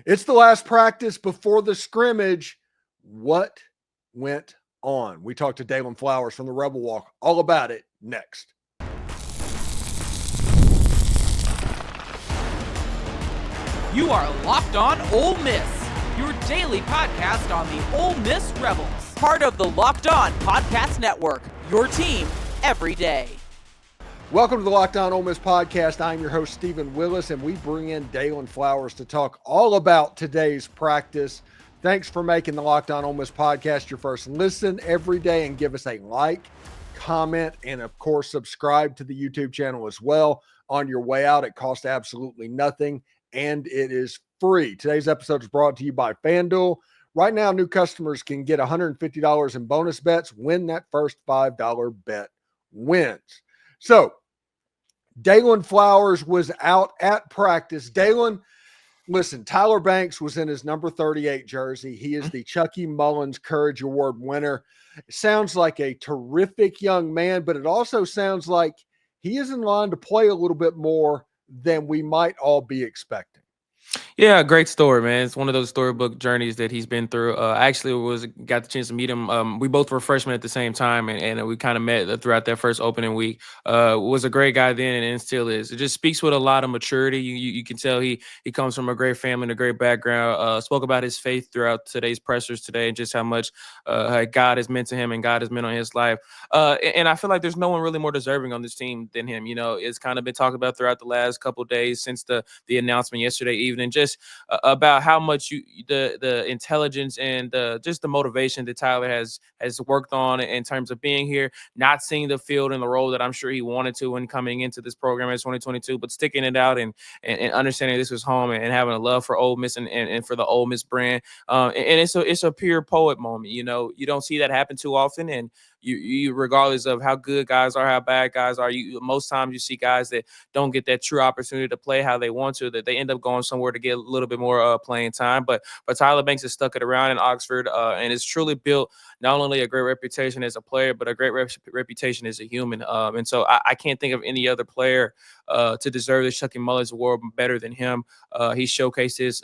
It's the last practice before the scrimmage. What went on? We talked to Dalen Flowers from the Rebel Walk. All about it next. You are Locked On Ole Miss, your daily podcast on the Ole Miss Rebels. Part of the Locked On Podcast Network, your team every day. Welcome to the Locked On Ole Miss podcast. I'm your host, Steven Willis, and we bring in Dalen Flowers to talk all about today's practice. Thanks for making the Locked On Ole Miss podcast your first listen every day, and give us a like, comment, and of course, subscribe to the YouTube channel as well. On your way out, it costs absolutely nothing, and it is free. Today's episode is brought to you by FanDuel. Right now, new customers can get $150 in bonus bets when that first $5 bet wins. So, Dalen Flowers was out at practice. Dalen, listen, Tyler Banks was in his number 38 jersey. He is the Chucky Mullins Courage Award winner. It sounds like a terrific young man, but it also sounds like he is in line to play a little bit more than we might all be expecting. Yeah, great story, man. It's one of those storybook journeys that he's been through. I actually got the chance to meet him. We both were freshmen at the same time, and we kind of met throughout that first opening week. Was a great guy then and still is. It just speaks with a lot of maturity. You can tell he comes from a great family and a great background. Spoke about his faith throughout today's pressers today and just how much God has meant to him and God has meant on his life. And I feel like there's no one really more deserving on this team than him. You know, it's kind of been talked about throughout the last couple of days since the announcement yesterday evening. Just about how much the intelligence and just the motivation that Tyler has worked on in terms of being here, not seeing the field and the role that I'm sure he wanted to when coming into this program as 2022, but sticking it out and understanding this was home and having a love for Ole Miss and for the Ole Miss brand. And it's a pure poet moment. You know, you don't see that happen too often, and you regardless of how good guys are, how bad guys are, most times you see guys that don't get that true opportunity to play how they want to, that they end up going somewhere to get a little bit more playing time. But Tyler Banks has stuck it around in Oxford and has truly built not only a great reputation as a player, but a great reputation as a human. And so I can't think of any other player to deserve the Chucky Mullins Award better than him. He showcased his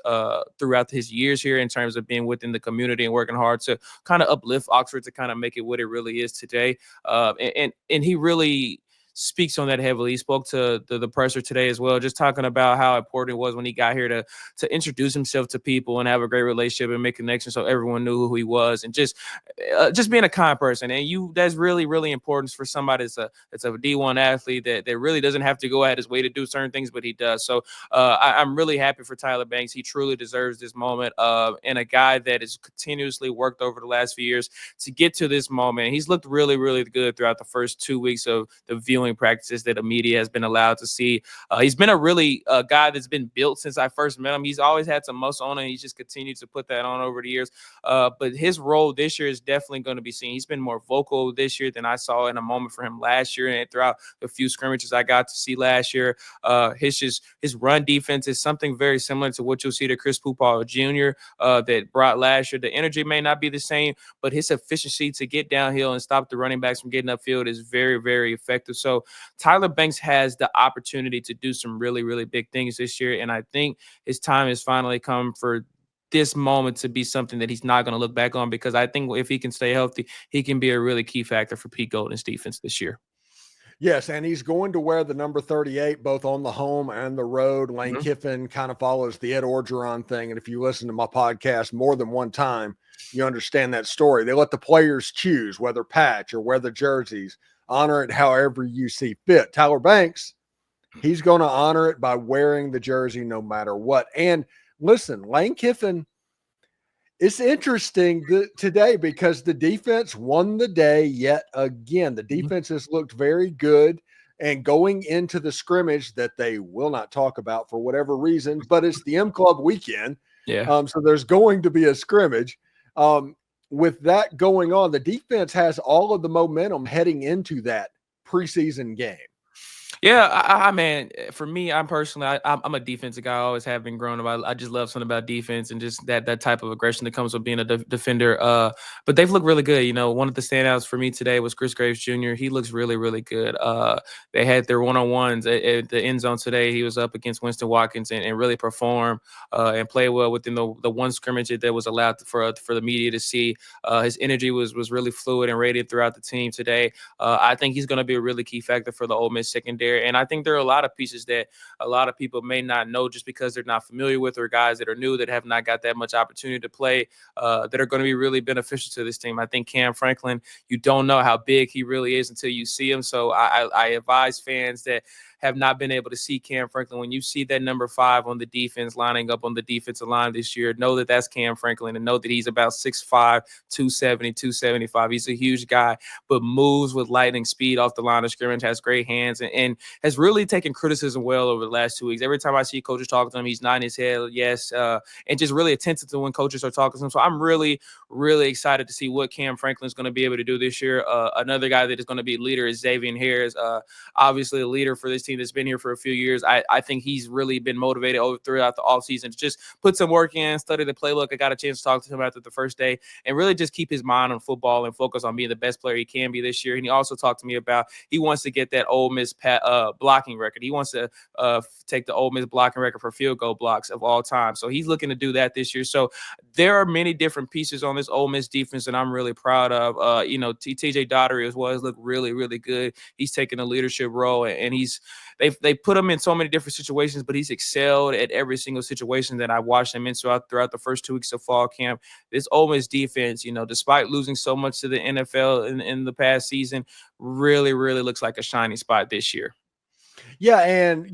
throughout his years here in terms of being within the community and working hard to kind of uplift Oxford to kind of make it what it really is today. And he really speaks on that heavily. He spoke to the presser today as well, just talking about how important it was when he got here to introduce himself to people and have a great relationship and make connections so everyone knew who he was, and just being a kind person. And that's really, really important for somebody that's a D1 athlete that really doesn't have to go out his way to do certain things, but he does. So I'm really happy for Tyler Banks. He truly deserves this moment, and a guy that has continuously worked over the last few years to get to this moment. He's looked really, really good throughout the first 2 weeks of the viewing practices that the media has been allowed to see. He's been a guy that's been built since I first met him. He's always had some muscle on him. He's just continued to put that on over the years. But his role this year is definitely going to be seen. He's been more vocal this year than I saw in a moment for him last year, and throughout the few scrimmages I got to see last year. His run defense is something very similar to what you'll see to Chris Pupal Jr. That brought last year. The energy may not be the same, but his efficiency to get downhill and stop the running backs from getting upfield is very, very effective. So Tyler Banks has the opportunity to do some really, really big things this year, and I think his time has finally come for this moment to be something that he's not going to look back on, because I think if he can stay healthy, he can be a really key factor for Pete Golding's defense this year. Yes, and he's going to wear the number 38 both on the home and the road. Lane Kiffin kind of follows the Ed Orgeron thing, and if you listen to my podcast more than one time, you understand that story. They let the players choose whether patch or wear the jerseys. Honor it however you see fit. Tyler Banks, he's going to honor it by wearing the jersey no matter what. And listen, Lane Kiffin, it's interesting today because the defense won the day yet again. The defense has looked very good, and going into the scrimmage that they will not talk about for whatever reason, but it's the M Club weekend. Yeah. So there's going to be a scrimmage. With that going on, the defense has all of the momentum heading into that preseason game. Yeah, man, for me, I'm personally, I'm a defensive guy. I always have been growing up. I just love something about defense and just that type of aggression that comes with being a defender. But they've looked really good. You know, one of the standouts for me today was Chris Graves Jr. He looks really, really good. They had their one-on-ones at the end zone today. He was up against Winston Watkins and really performed and played well within the one scrimmage that was allowed for the media to see. His energy was really fluid and radiant throughout the team today. I think he's going to be a really key factor for the Ole Miss secondary. And I think there are a lot of pieces that a lot of people may not know just because they're not familiar with, or guys that are new that have not got that much opportunity to play that are going to be really beneficial to this team. I think Kam Franklin, you don't know how big he really is until you see him. So I advise fans that have not been able to see Kam Franklin, when you see that number 5 on the defense lining up on the defensive line this year, know that that's Kam Franklin and know that he's about 6'5", 270, 275. He's a huge guy, but moves with lightning speed off the line of scrimmage, has great hands, and has really taken criticism well over the last 2 weeks. Every time I see coaches talking to him, he's nodding his head, yes, and just really attentive to when coaches are talking to him. So I'm really, really excited to see what Kam Franklin is going to be able to do this year. Another guy that is going to be a leader is Xzavian Harris, obviously a leader for this team that's been here for a few years. I think he's really been motivated throughout the offseason to just put some work in, study the playbook. I got a chance to talk to him after the first day and really just keep his mind on football and focus on being the best player he can be this year. And he also talked to me about he wants to get that Ole Miss blocking record. He wants to take the Ole Miss blocking record for field goal blocks of all time. So he's looking to do that this year. So there are many different pieces on this Ole Miss defense that I'm really proud of. TJ Daugherty as well has looked really, really good. He's taken a leadership role, and they put him in so many different situations, but he's excelled at every single situation that I watched him in throughout the first 2 weeks of fall camp. This Ole Miss defense, despite losing so much to the NFL in the past season, really, really looks like a shiny spot this year. Yeah, and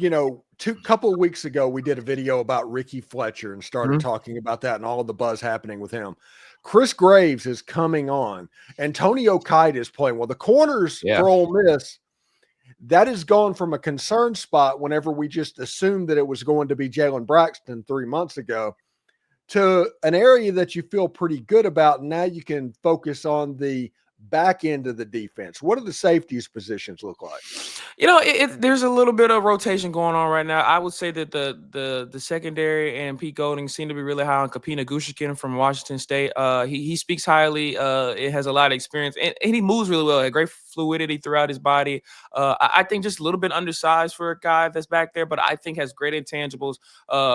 couple of weeks ago, we did a video about Ricky Fletcher and started talking about that and all of the buzz happening with him. Chris Graves is coming on. Antonio Kite is playing. Well, the corners for Ole Miss, that has gone from a concern spot whenever we just assumed that it was going to be Jalen Braxton 3 months ago to an area that you feel pretty good about. And now you can focus on the back end of the defense. What do the safeties positions look like? There's a little bit of rotation going on right now. I would say that the secondary and Pete Golding seem to be really high on Kapena Gushiken from Washington State. He speaks highly. It has a lot of experience, and he moves really well. Great fluidity throughout his body. I think just a little bit undersized for a guy that's back there, but I think has great intangibles.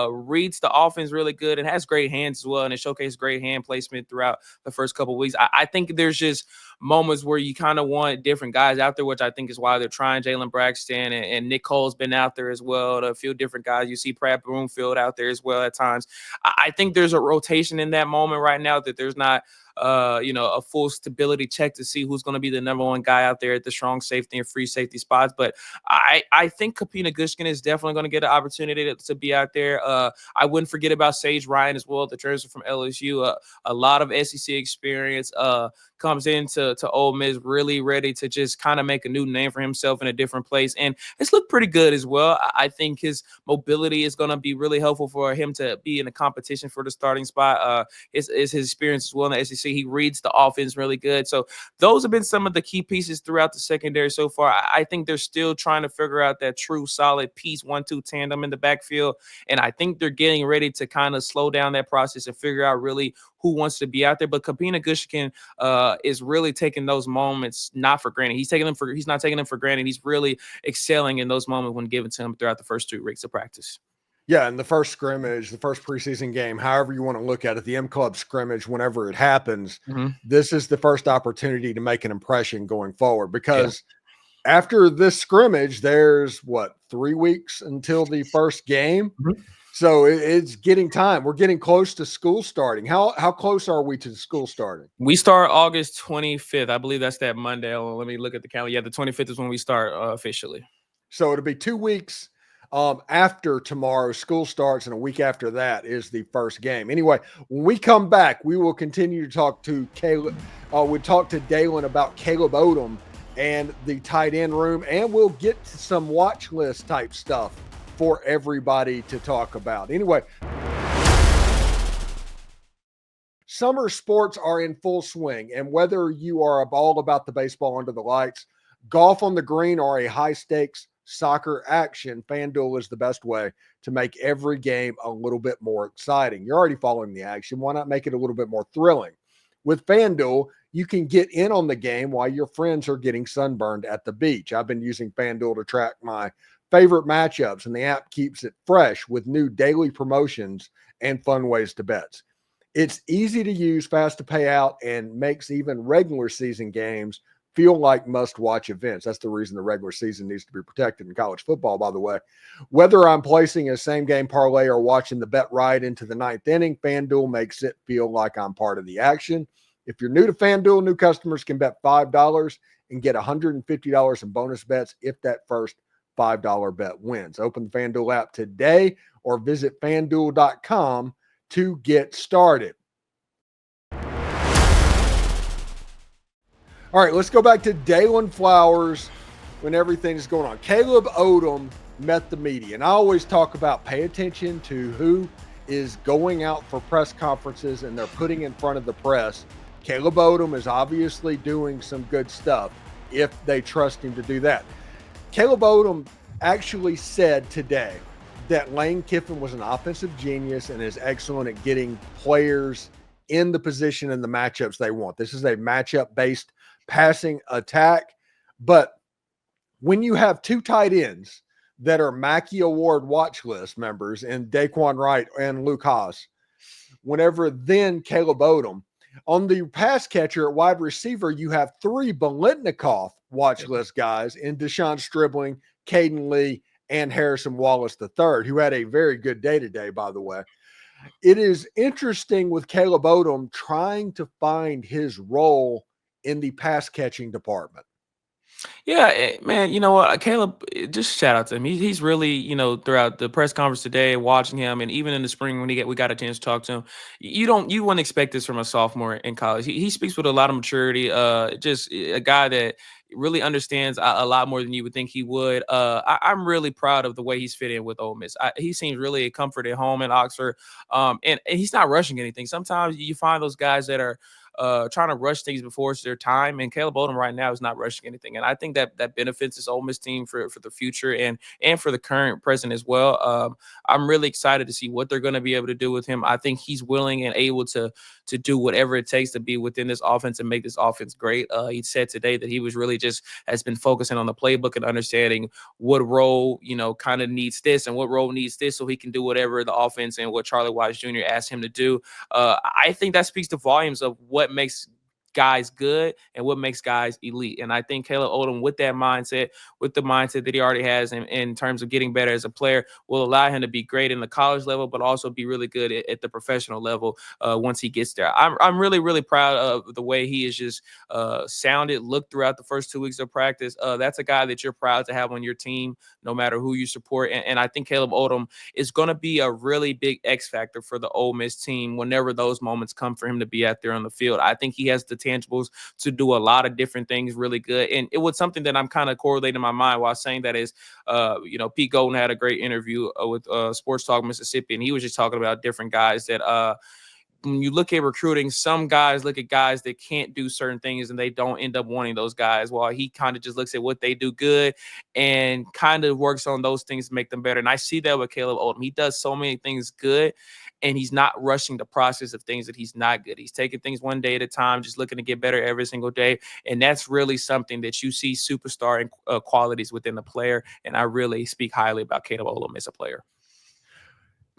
Reads the offense really good and has great hands as well, and it showcased great hand placement throughout the first couple of weeks. I think there's just moments where you kind of want different guys out there, which I think is why they're trying Jalen Braxton, and Nick Cole's been out there as well. A few different guys. You see Pratt Broomfield out there as well at times. I think there's a rotation in that moment right now that there's not a full stability check to see who's going to be the number one guy out there at the strong safety and free safety spots. But I think Kapena Gushiken is definitely going to get an opportunity to be out there. I wouldn't forget about Sage Ryan as well, the transfer from LSU. A lot of SEC experience. Comes into Ole Miss really ready to just kind of make a new name for himself in a different place. And it's looked pretty good as well. I think his mobility is going to be really helpful for him to be in the competition for the starting spot. It's his experience as well in the SEC. He reads the offense really good. So those have been some of the key pieces throughout the secondary so far. I think they're still trying to figure out that true solid piece 1-2 tandem in the backfield. And I think they're getting ready to kind of slow down that process and figure out really who wants to be out there. But Kapena Gushiken is really taking those moments not for granted. He's not taking them for granted. He's really excelling in those moments when given to him throughout the first 2 weeks of practice. Yeah, and the first scrimmage, the first preseason game, however you want to look at it, the M Club scrimmage, whenever it happens, this is the first opportunity to make an impression going forward, because after this scrimmage, there's 3 weeks until the first game. So it's getting time. We're getting close to school starting. How close are we to school starting? We start August 25th. I believe that's that Monday. Let me look at the calendar. Yeah, the 25th is when we start officially. So it'll be 2 weeks after tomorrow. School starts, and a week after that is the first game. Anyway, when we come back, we will continue to talk to Caleb. We'll talk to Dalen about Caleb Odom and the tight end room, and we'll get to some watch list type stuff for everybody to talk about. Anyway, summer sports are in full swing, and whether you are all about the baseball under the lights, golf on the green, or a high-stakes soccer action, FanDuel is the best way to make every game a little bit more exciting. You're already following the action. Why not make it a little bit more thrilling? With FanDuel, you can get in on the game while your friends are getting sunburned at the beach. I've been using FanDuel to track my favorite matchups, and the app keeps it fresh with new daily promotions and fun ways to bet. It's easy to use, fast to pay out, and makes even regular season games feel like must-watch events. That's the reason the regular season needs to be protected in college football, by the way. Whether I'm placing a same-game parlay or watching the bet ride into the ninth inning, FanDuel makes it feel like I'm part of the action. If you're new to FanDuel, new customers can bet $5 and get $150 in bonus bets if that first $5 bet wins. Open the FanDuel app today or visit FanDuel.com to get started. All right, let's go back to Dalen Flowers when everything is going on. Caleb Odom met the media, and I always talk about pay attention to who is going out for press conferences and they're putting in front of the press. Caleb Odom is obviously doing some good stuff if they trust him to do that. Caleb Odom actually said today that Lane Kiffin was an offensive genius and is excellent at getting players in the position and the matchups they want. This is a matchup-based passing attack. But when you have two tight ends that are Mackey Award watch list members and Daquan Wright and Luke Haas, whenever then Caleb Odom, on the pass catcher at wide receiver, you have three Biletnikoff watch list guys in Deshaun Stribling, Caden Lee, and Harrison Wallace III, who had a very good day today, by the way. It is interesting with Caleb Odom trying to find his role in the pass catching department. Yeah, man, you know what, Caleb, just shout out to him. He's really, throughout the press conference today, watching him, and even in the spring when we got a chance to talk to him, you wouldn't expect this from a sophomore in college. He speaks with a lot of maturity, just a guy that really understands a lot more than you would think he would. I'm really proud of the way he's fit in with Ole Miss. He seems really a comfort at home in Oxford, and he's not rushing anything. Sometimes you find those guys that are trying to rush things before it's their time. And Caleb Odom right now is not rushing anything. And I think that benefits this Ole Miss team for the future and for the current present as well. I'm really excited to see what they're going to be able to do with him. I think he's willing and able to do whatever it takes to be within this offense and make this offense great. He said today that he was really has been focusing on the playbook and understanding what role, kind of needs this and what role needs this so he can do whatever the offense and what Charlie Wise Jr. asked him to do. I think that speaks to volumes of what makes guys good and what makes guys elite. And I think Caleb Odom, with that mindset, with the mindset that he already has in terms of getting better as a player, will allow him to be great in the college level, but also be really good at the professional level once he gets there. I'm really, really proud of the way he is just looked throughout the first 2 weeks of practice. That's a guy that you're proud to have on your team, no matter who you support. And I think Caleb Odom is going to be a really big X factor for the Ole Miss team whenever those moments come for him to be out there on the field. I think he has the tangibles to do a lot of different things really good. And it was something that I'm kind of correlating in my mind while saying that is, Pete Golden had a great interview with Sports Talk Mississippi, and he was just talking about different guys that when you look at recruiting, some guys look at guys that can't do certain things and they don't end up wanting those guys, while he kind of just looks at what they do good and kind of works on those things to make them better. And I see that with Caleb Odom. He does so many things good, and he's not rushing the process of things that he's not good. He's taking things one day at a time, just looking to get better every single day. And that's really something that you see superstar qualities within the player. And I really speak highly about Caleb Odom as a player.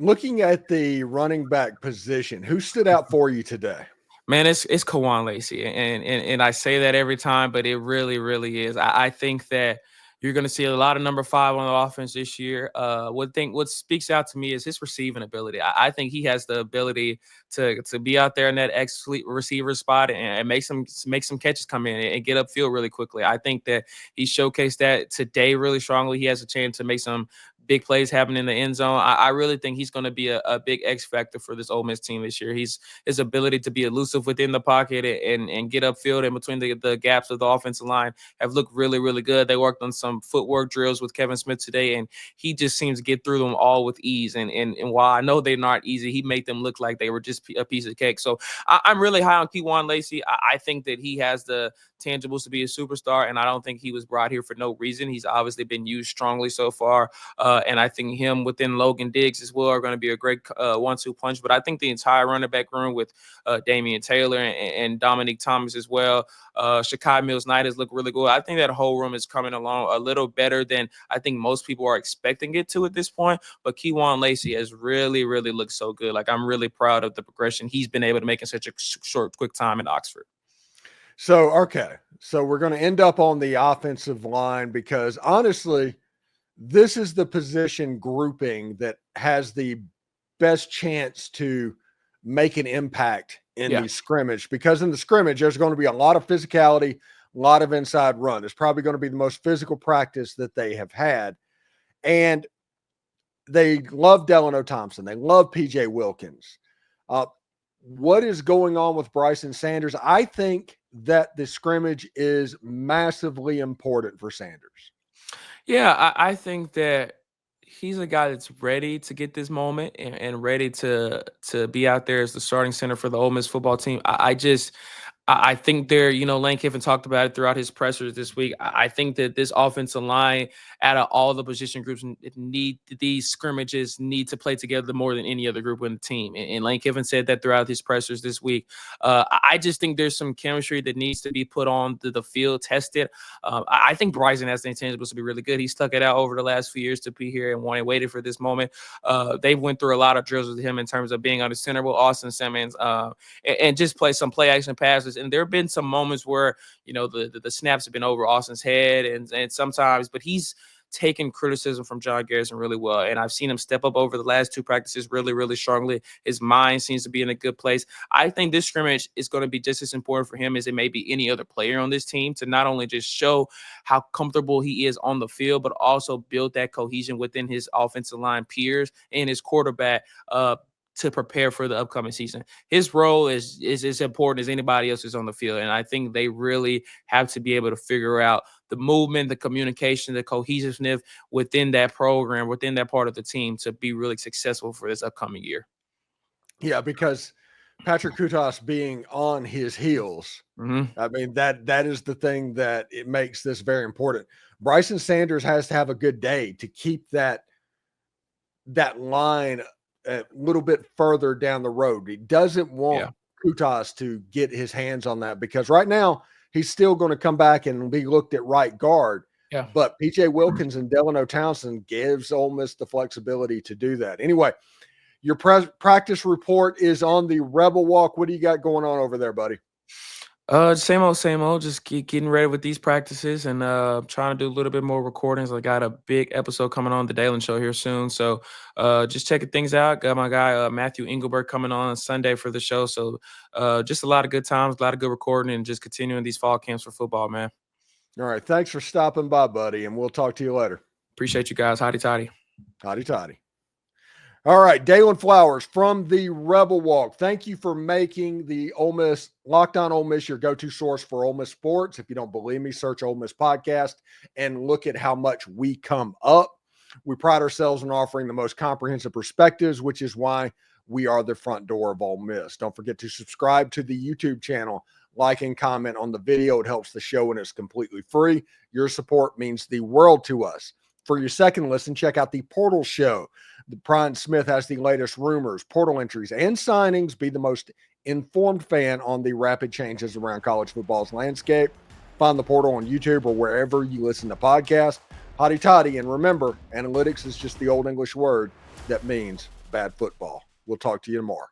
Looking at the running back position, who stood out for you today? Man, it's Kewan Lacey. And I say that every time, but it really, really is. I think that you're going to see a lot of number 5 on the offense this year. What speaks out to me is his receiving ability. I think he has the ability to be out there in that X receiver spot and make some catches come in and get upfield really quickly. I think that he showcased that today really strongly. He has a chance to make some big plays happen in the end zone. I really think he's going to be a big X factor for this Ole Miss team this year. His ability to be elusive within the pocket and get upfield in between the gaps of the offensive line have looked really, really good. They worked on some footwork drills with Kevin Smith today, and he just seems to get through them all with ease. And while I know they're not easy, he made them look like they were just a piece of cake. So I'm really high on Kewan Lacey. I think that he has the tangibles to be a superstar, and I don't think he was brought here for no reason. He's obviously been used strongly so far, and I think him within Logan Diggs as well are going to be a great 1-2 punch. But I think the entire running back room with Damian Taylor and Dominique Thomas as well, Shakai Mills-Knight has looked really good. I think that whole room is coming along a little better than I think most people are expecting it to at this point. But Kewan Lacey has really, really looked so good. Like, I'm really proud of the progression he's been able to make in such a short, quick time in Oxford. So, okay. So we're going to end up on the offensive line because honestly, this is the position grouping that has the best chance to make an impact in the scrimmage, because in the scrimmage, there's going to be a lot of physicality, a lot of inside run. It's probably going to be the most physical practice that they have had. And they love Delano Thompson. They love PJ Wilkins. What is going on with Bryson Sanders? I think that the scrimmage is massively important for Sanders. Yeah, I think that he's a guy that's ready to get this moment and ready to be out there as the starting center for the Ole Miss football team. I think Lane Kiffin talked about it throughout his pressers this week. I think that this offensive line, out of all the position groups, these scrimmages need to play together more than any other group in the team. And Lane Kiffin said that throughout his pressers this week. I just think there's some chemistry that needs to be put on the field, tested. I think Bryson has the intangibles to be really good. He stuck it out over the last few years to be here and waited for this moment. They went through a lot of drills with him in terms of being on the center with Austin Simmons and just play some play action passes. And there have been some moments where, the snaps have been over Austin's head and sometimes, but he's taken criticism from John Garrison really well. And I've seen him step up over the last 2 practices really, really strongly. His mind seems to be in a good place. I think this scrimmage is going to be just as important for him as it may be any other player on this team, to not only just show how comfortable he is on the field, but also build that cohesion within his offensive line peers and his quarterback, to prepare for the upcoming season. His role is as important as anybody else's on the field. And I think they really have to be able to figure out the movement, the communication, the cohesiveness within that program, within that part of the team, to be really successful for this upcoming year. Yeah, because Patrick Kutas being on his heels, I mean, that is the thing that it makes this very important. Bryson Sanders has to have a good day to keep that line a little bit further down the road. He doesn't want Kutas to get his hands on that, because right now he's still going to come back and be looked at right guard. Yeah. But PJ Wilkins and Delano Townsend gives Ole Miss the flexibility to do that. Anyway, your practice report is on the Rebel Walk. What do you got going on over there, buddy? Same old. Just getting ready with these practices and trying to do a little bit more recordings. I got a big episode coming on the Dalen Show here soon, so just checking things out. Got my guy Matthew Engelbert coming on Sunday for the show. So just a lot of good times, a lot of good recording, and just continuing these fall camps for football, man. All right, thanks for stopping by, buddy, and we'll talk to you later. Appreciate you guys. Hotty toddy. Hotty toddy. All right, Dalen Flowers from the Rebel Walk. Thank you for making the Ole Miss, Locked On Ole Miss, your go-to source for Ole Miss sports. If you don't believe me, search Ole Miss Podcast and look at how much we come up. We pride ourselves in offering the most comprehensive perspectives, which is why we are the front door of Ole Miss. Don't forget to subscribe to the YouTube channel, like and comment on the video. It helps the show and it's completely free. Your support means the world to us. For your second listen, check out the Portal Show. Brian Smith has the latest rumors, portal entries, and signings. Be the most informed fan on the rapid changes around college football's landscape. Find the Portal on YouTube or wherever you listen to podcasts. Hotty toddy, and remember, analytics is just the old English word that means bad football. We'll talk to you tomorrow.